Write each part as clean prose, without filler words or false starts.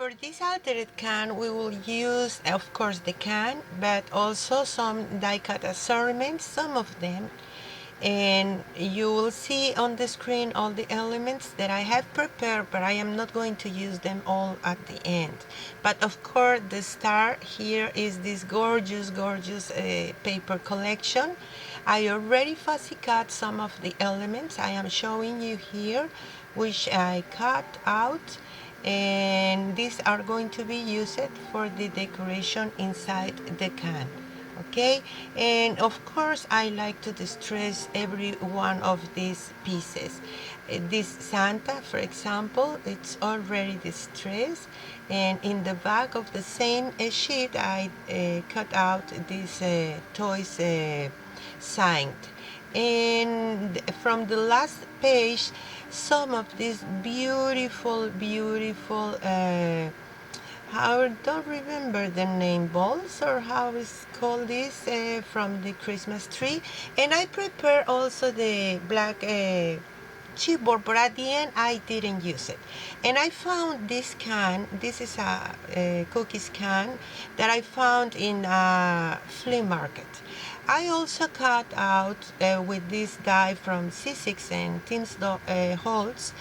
For this altered can, we will use, of course, the can, but also some die-cut assortments, some of them. And you will see on the screen all the elements that I have prepared, but I am not going to use them all at the end. But of course, the star here is this gorgeous paper collection. I already fussy cut some of the elements I am showing you here, which I cut out, and these are going to be used for the decoration inside the can. Okay, and of course I like to distress every one of these pieces. This Santa, for example, it's already distressed, and in the back of the same sheet I cut out these toys signed. And from the last page, some of these beautiful I don't remember the name, balls, or how is called this, from the Christmas tree. And I prepare also the black chipboard, but at the end I didn't use it. And I found this can. This is a cookies can that I found in a flea market. I also cut out with this die from C6 and Tim's Holtz.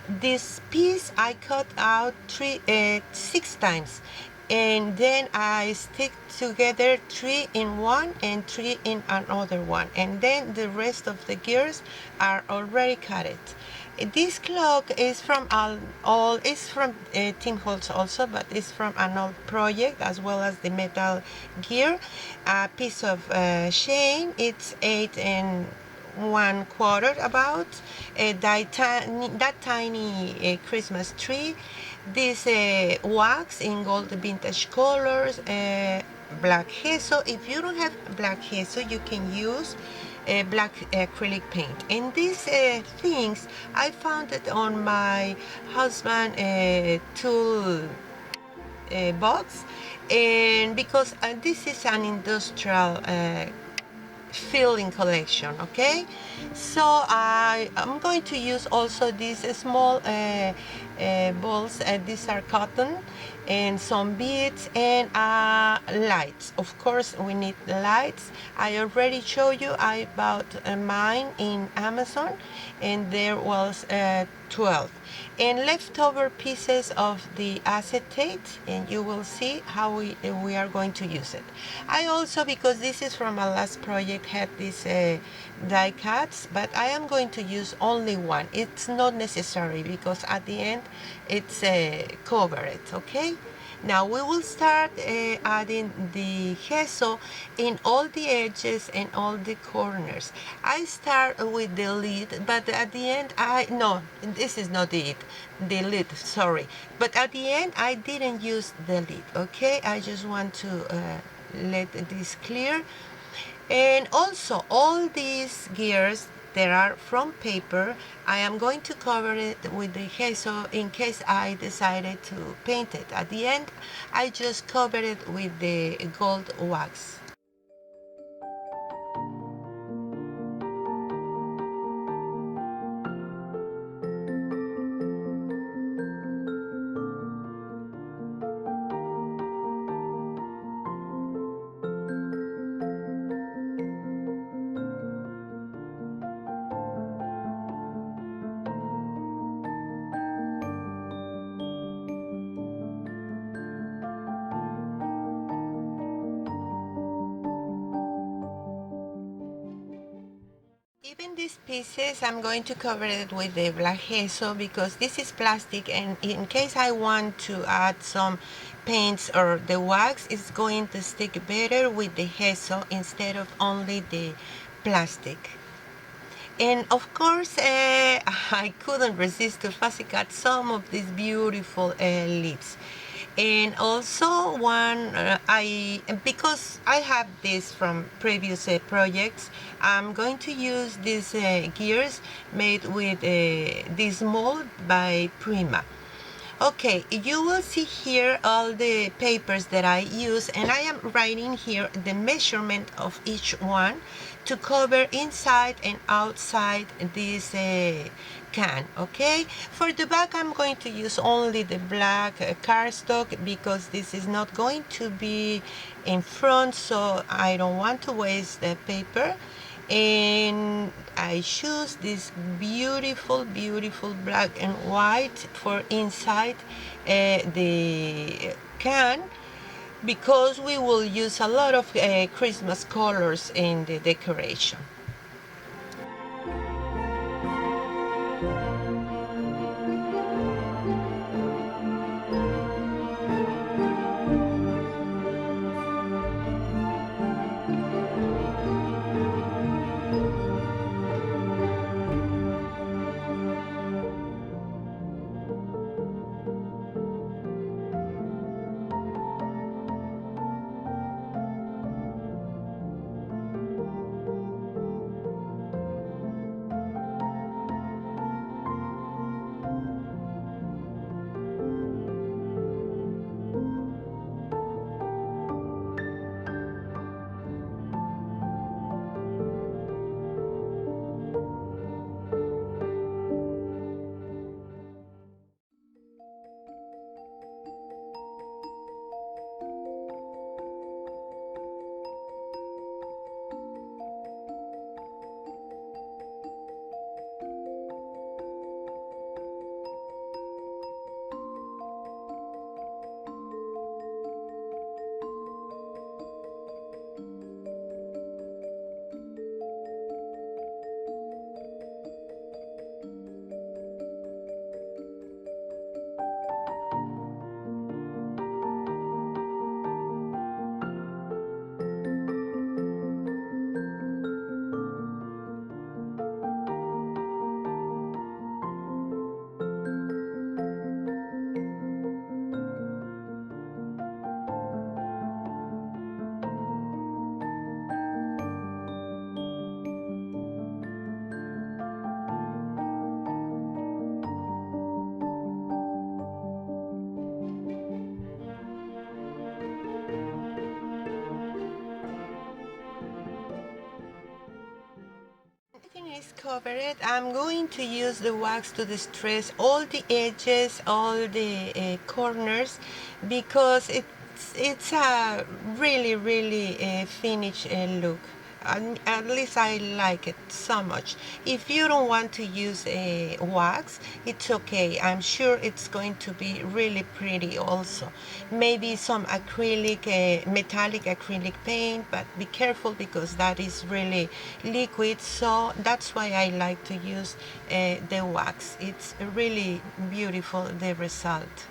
This piece I cut out 6 times, and then I stick together 3 in one and 3 in another one, and then the rest of the gears are already cut. This clock is from Tim Holtz also, but it's from an old project, as well as the metal gear. A piece of chain, it's 8 1/4 about, that tiny Christmas tree. This wax in gold vintage colors, black gesso. If you don't have black gesso, you can use black acrylic paint. And these things I found it on my husband tool box, and because this is an industrial filling collection. Okay, so I'm going to use also these small balls. These are cotton, and some beads and lights. Of course we need lights. I already showed you I bought mine in Amazon, and there was 12 and leftover pieces of the acetate, and you will see how we are going to use it. I also, because this is from my last project, had these die cuts, but I am going to use only one. It's not necessary because at the end it's covered. Okay, now we will start adding the gesso in all the edges and all the corners. I start with the lid, but at the end this is not the lid, sorry. But at the end I didn't use the lid. Okay, I just want to let this clear. And also all these gears that are from paper, I am going to cover it with the gesso in case I decided to paint it. At the end I just cover it with the gold wax. Even these pieces, I'm going to cover it with the black gesso because this is plastic, and in case I want to add some paints or the wax, it's going to stick better with the gesso instead of only the plastic. And of course, I couldn't resist to fussy cut some of these beautiful lids. And also because I have this from previous projects, I'm going to use these gears made with this mold by Prima. Okay, you will see here all the papers that I use, and I am writing here the measurement of each one to cover inside and outside this can. Okay, for the back I'm going to use only the black cardstock because this is not going to be in front, so I don't want to waste the paper. And I choose this beautiful black and white for inside the can because we will use a lot of Christmas colors in the decoration. Everything is covered. I'm going to use the wax to distress all the edges, all the corners, because it's a really finished look. At least I like it so much. If you don't want to use a wax, it's okay. I'm sure it's going to be really pretty also. Maybe some acrylic, metallic acrylic paint, but be careful because that is really liquid. So that's why I like to use the wax. It's really beautiful, the result.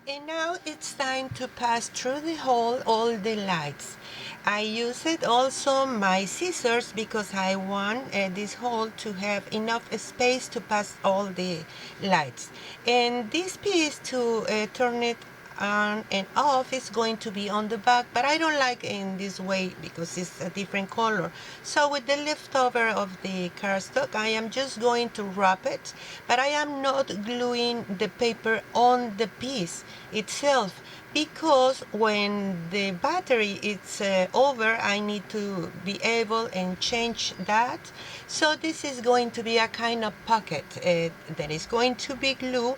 And now it's time to pass through the hole all the lights. I used also my scissors because I want this hole to have enough space to pass all the lights. And this piece to turn it on and off is going to be on the back, but I don't like in this way because it's a different color. So with the leftover of the cardstock, I am just going to wrap it, but I am not gluing the paper on the piece itself, because when the battery is over, I need to be able and change that. So this is going to be a kind of pocket that is going to be glue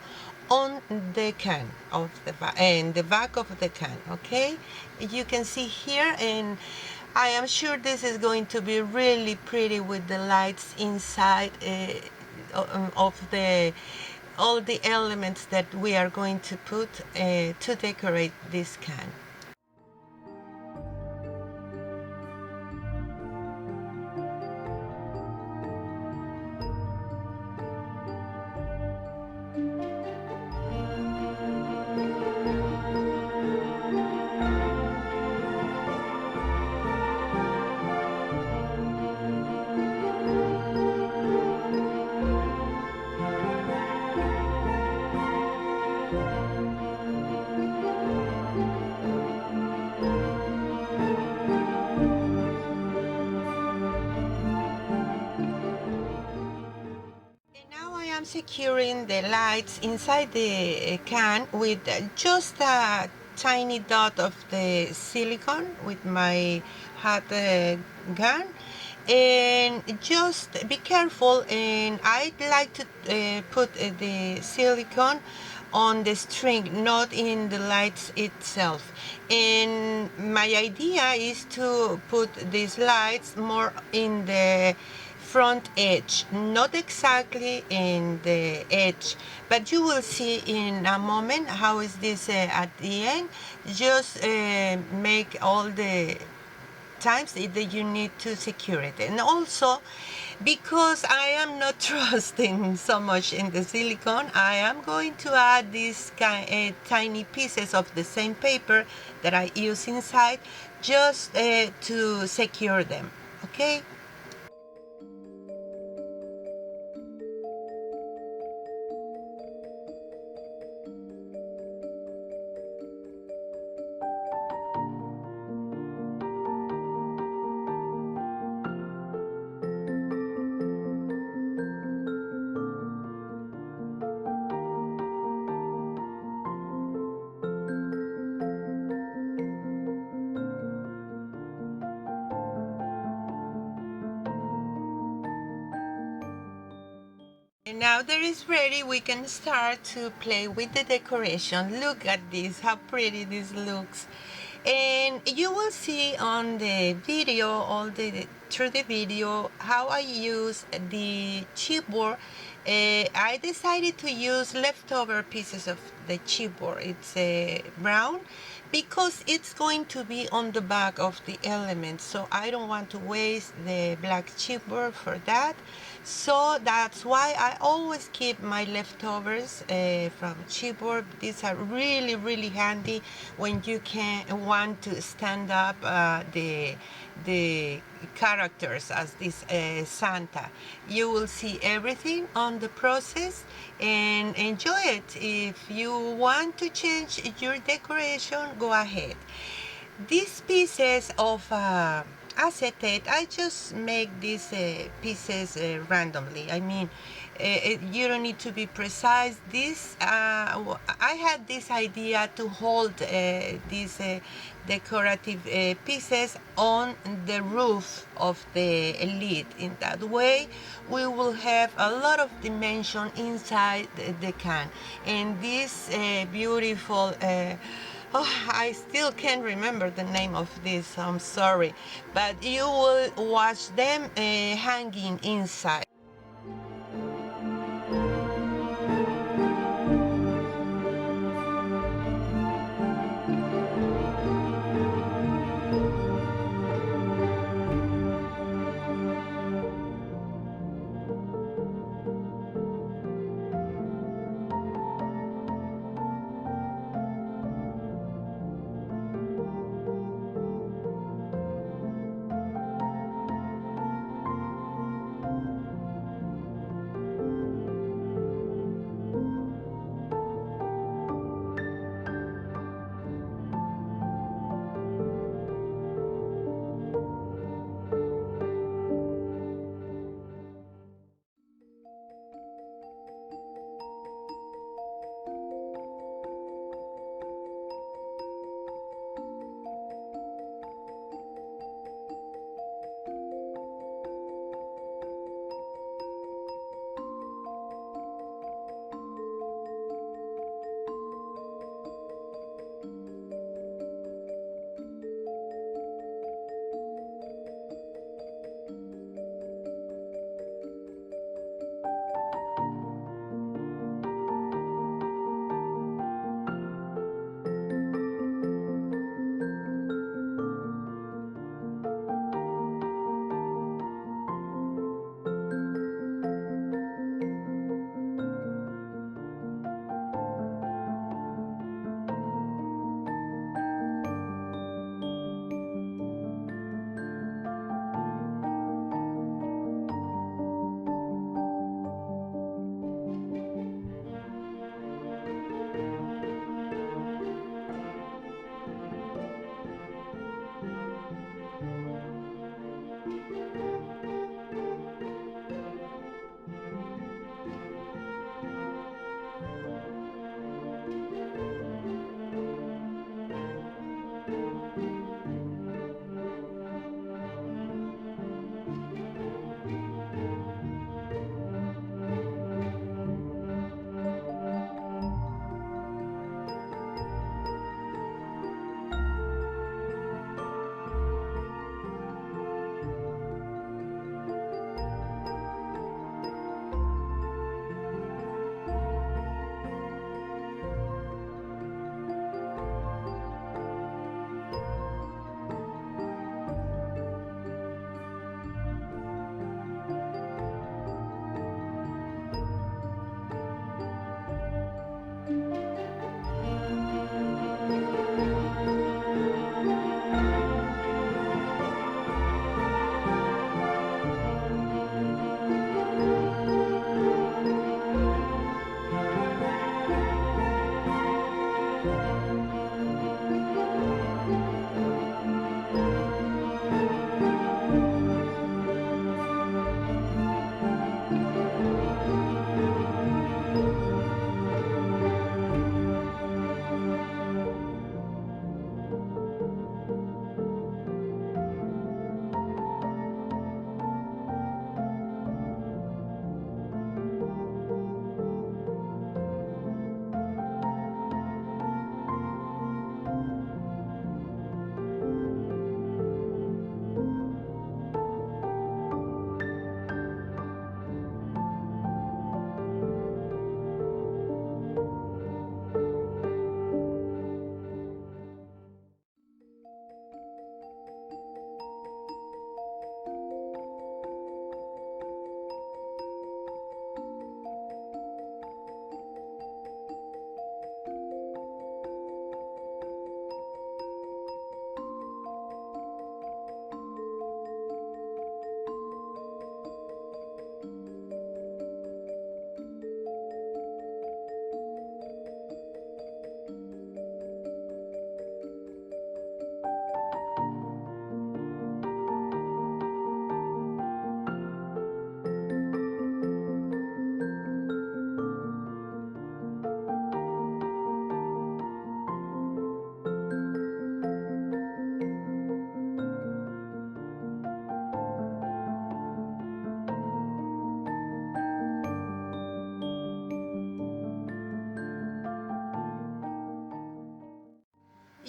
on the can of the back of the can. Okay, you can see here, and I am sure this is going to be really pretty with the lights inside of the all the elements that we are going to put to decorate this can. And now I am securing the lights inside the can with just a tiny dot of the silicone with my hot gun. And just be careful, and I'd like to put the silicone on the string, not in the lights itself. And my idea is to put these lights more in the front edge, not exactly in the edge, but you will see in a moment how is this at the end. Just make all the times that you need to secure it. And also, because I am not trusting so much in the silicone, I am going to add these tiny pieces of the same paper that I use inside, just to secure them. Okay. And now that it's ready, we can start to play with the decoration. Look at this, how pretty this looks. And you will see on the video, through the video, how I use the chipboard. I decided to use leftover pieces of the chipboard. It's brown, because it's going to be on the back of the elements, so I don't want to waste the black chipboard for that. So that's why I always keep my leftovers from chipboard. These are really, really handy when you can want to stand up the characters as this Santa. You will see everything on the process and enjoy it. If you want to change your decoration, go ahead. These pieces of acetate, I just make these pieces randomly. I mean, you don't need to be precise. I had this idea to hold these decorative pieces on the roof of the lid. In that way, we will have a lot of dimension inside the can. And this beautiful oh, I still can't remember the name of this, I'm sorry. But you will watch them hanging inside.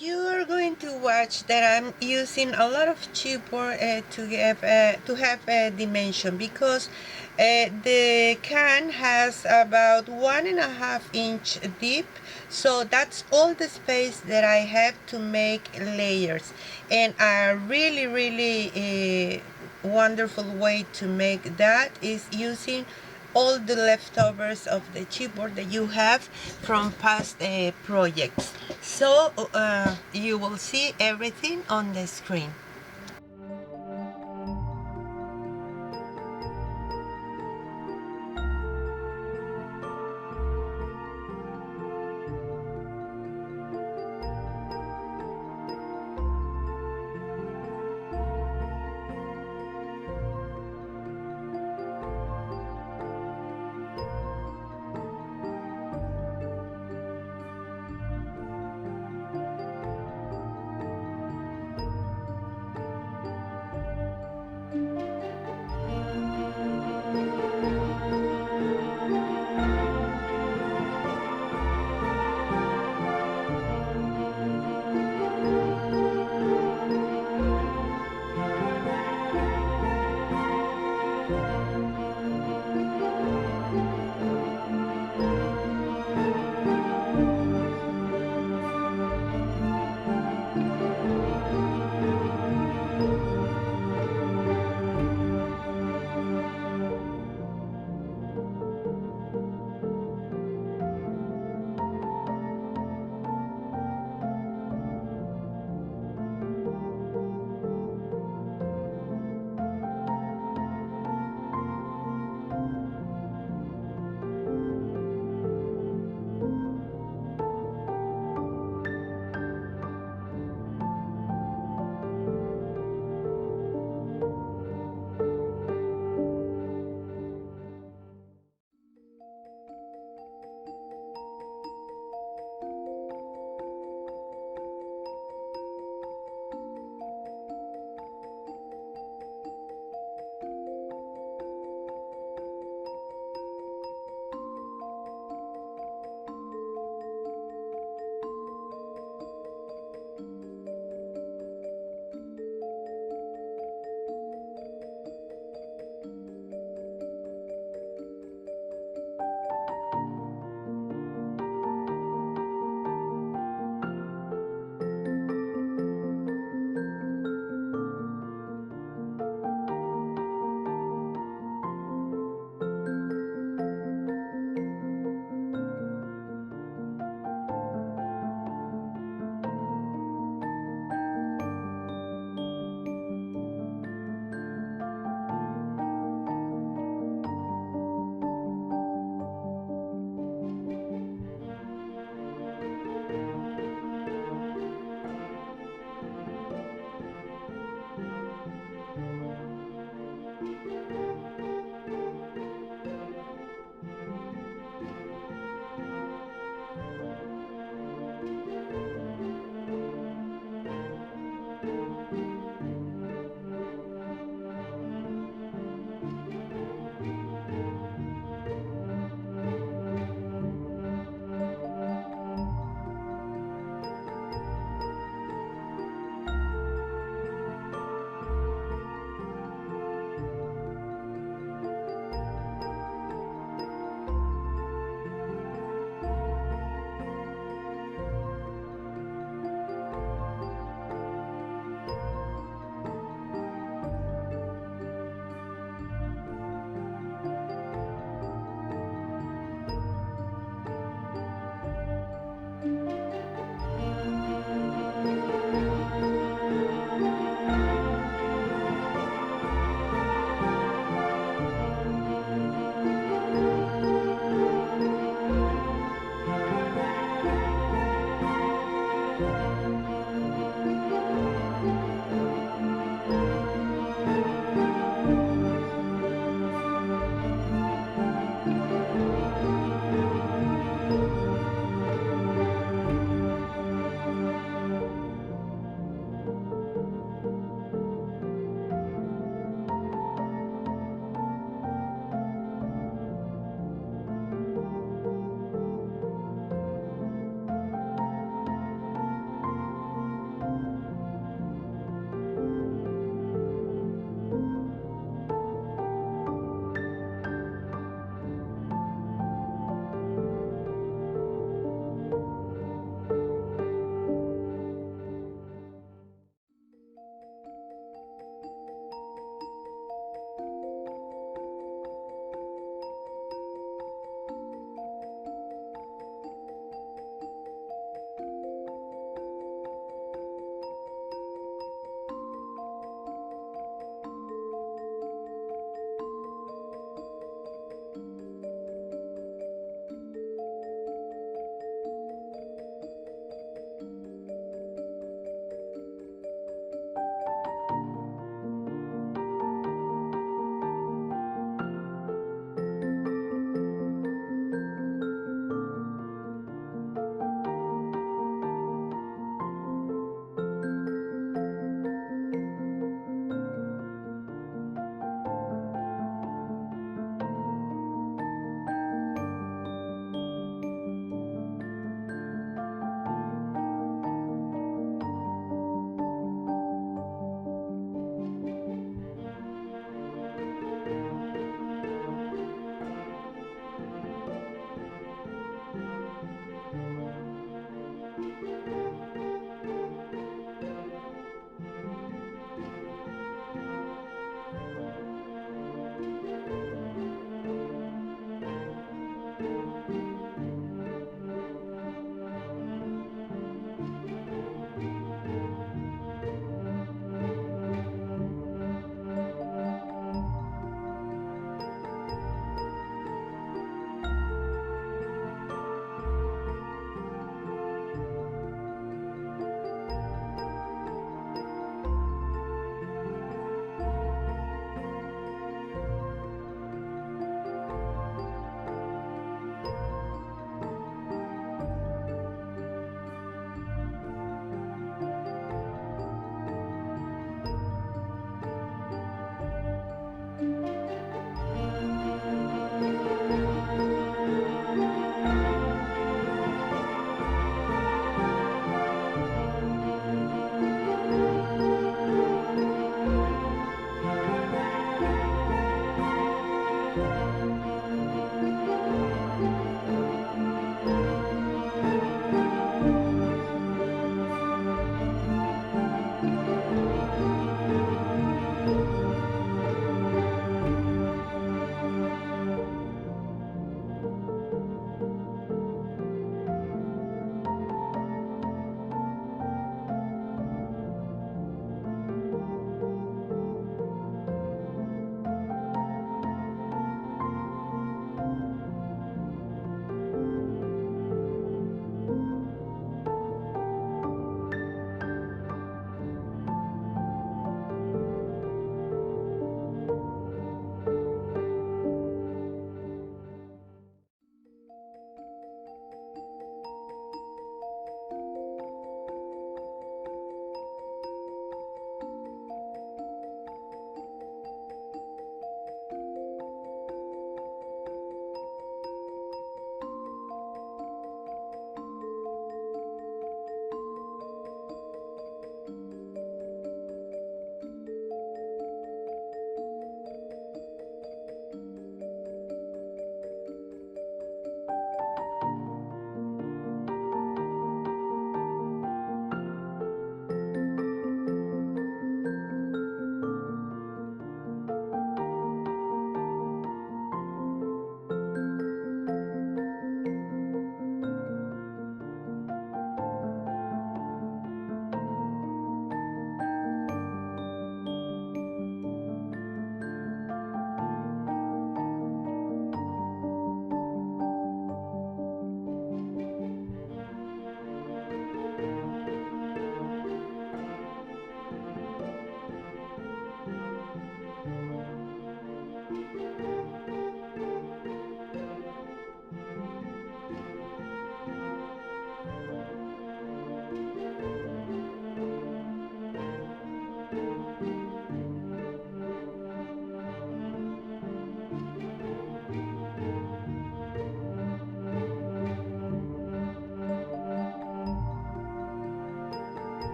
You are going to watch that I'm using a lot of chipboard to have a dimension, because the can has about 1.5 inch deep, so that's all the space that I have to make layers. And a really wonderful way to make that is using all the leftovers of the chipboard that you have from past projects. So you will see everything on the screen. you.